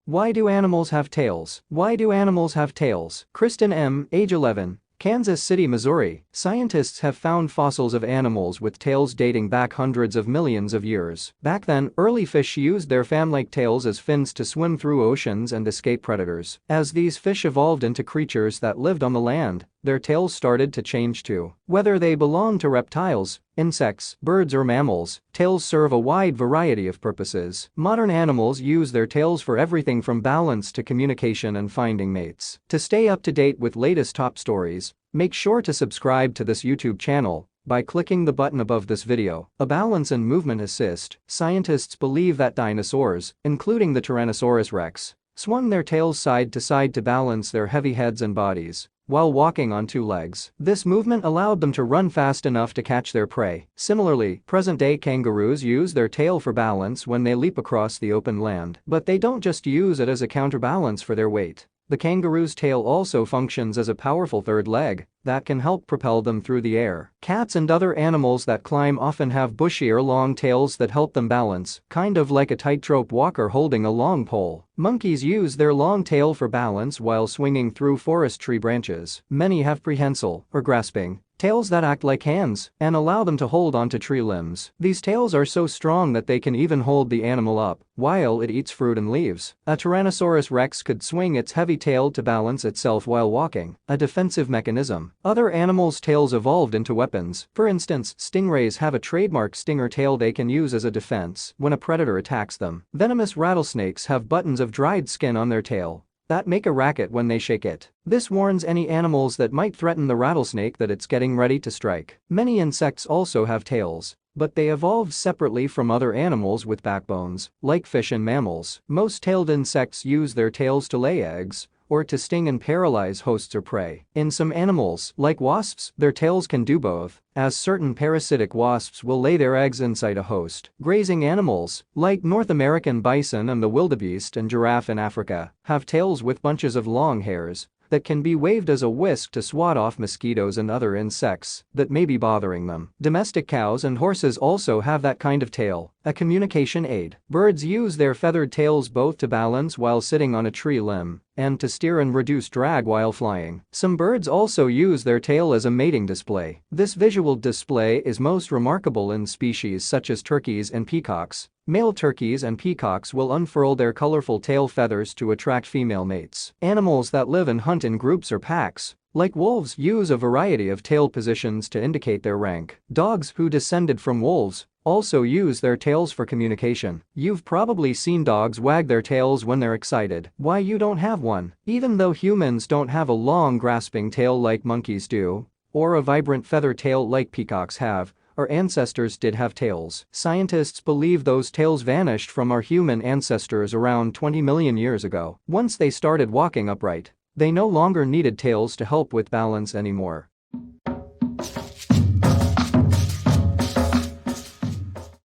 Why do animals have tails? Why do animals have tails? Kristin M., age 11, Kansas City, Missouri. Scientists have found fossils of animals with tails dating back hundreds of millions of years. Back then, early fish used their fan-like tails as fins to swim through oceans and escape predators. As these fish evolved into creatures that lived on the land, their tails started to change too. Whether they belong to reptiles, insects, birds or mammals, tails serve a wide variety of purposes. Modern animals use their tails for everything from balance to communication and finding mates. To stay up to date with latest top stories, make sure to subscribe to this YouTube channel by clicking the button above this video. A balance and movement assist. Scientists believe that dinosaurs, including the Tyrannosaurus rex, swung their tails side to balance their heavy heads and bodies while walking on two legs. This movement allowed them to run fast enough to catch their prey. Similarly, present-day kangaroos use their tail for balance when they leap across the open land. But they don't just use it as a counterbalance for their weight. The kangaroo's tail also functions as a powerful third leg that can help propel them through the air. Cats and other animals that climb often have bushy or long tails that help them balance, kind of like a tightrope walker holding a long pole. Monkeys use their long tail for balance while swinging through forest tree branches. Many have prehensile, or grasping, tails that act like hands and allow them to hold onto tree limbs. These tails are so strong that they can even hold the animal up while it eats fruit and leaves. A Tyrannosaurus rex could swing its heavy tail to balance itself while walking, a defensive mechanism. Other animals' tails evolved into weapons. For instance, stingrays have a trademark stinger tail they can use as a defense when a predator attacks them. Venomous rattlesnakes have buttons of dried skin on their tail that make a racket when they shake it. This warns any animals that might threaten the rattlesnake that it's getting ready to strike. Many insects also have tails, but they evolved separately from other animals with backbones, like fish and mammals. Most tailed insects use their tails to lay eggs or to sting and paralyze hosts or prey. In some animals, like wasps, their tails can do both, as certain parasitic wasps will lay their eggs inside a host. Grazing animals, like North American bison and the wildebeest and giraffe in Africa, have tails with bunches of long hairs that can be waved as a whisk to swat off mosquitoes and other insects that may be bothering them. Domestic cows and horses also have that kind of tail, a communication aid. Birds use their feathered tails both to balance while sitting on a tree limb and to steer and reduce drag while flying. Some birds also use their tail as a mating display. This visual display is most remarkable in species such as turkeys and peacocks. Male turkeys and peacocks will unfurl their colorful tail feathers to attract female mates. Animals that live and hunt in groups or packs, like wolves, use a variety of tail positions to indicate their rank. Dogs who descended from wolves also use their tails for communication. You've probably seen dogs wag their tails when they're excited. Why you don't have one? Even though humans don't have a long grasping tail like monkeys do, or a vibrant feather tail like peacocks have, our ancestors did have tails. Scientists believe those tails vanished from our human ancestors around 20 million years ago. Once they started walking upright, they no longer needed tails to help with balance anymore.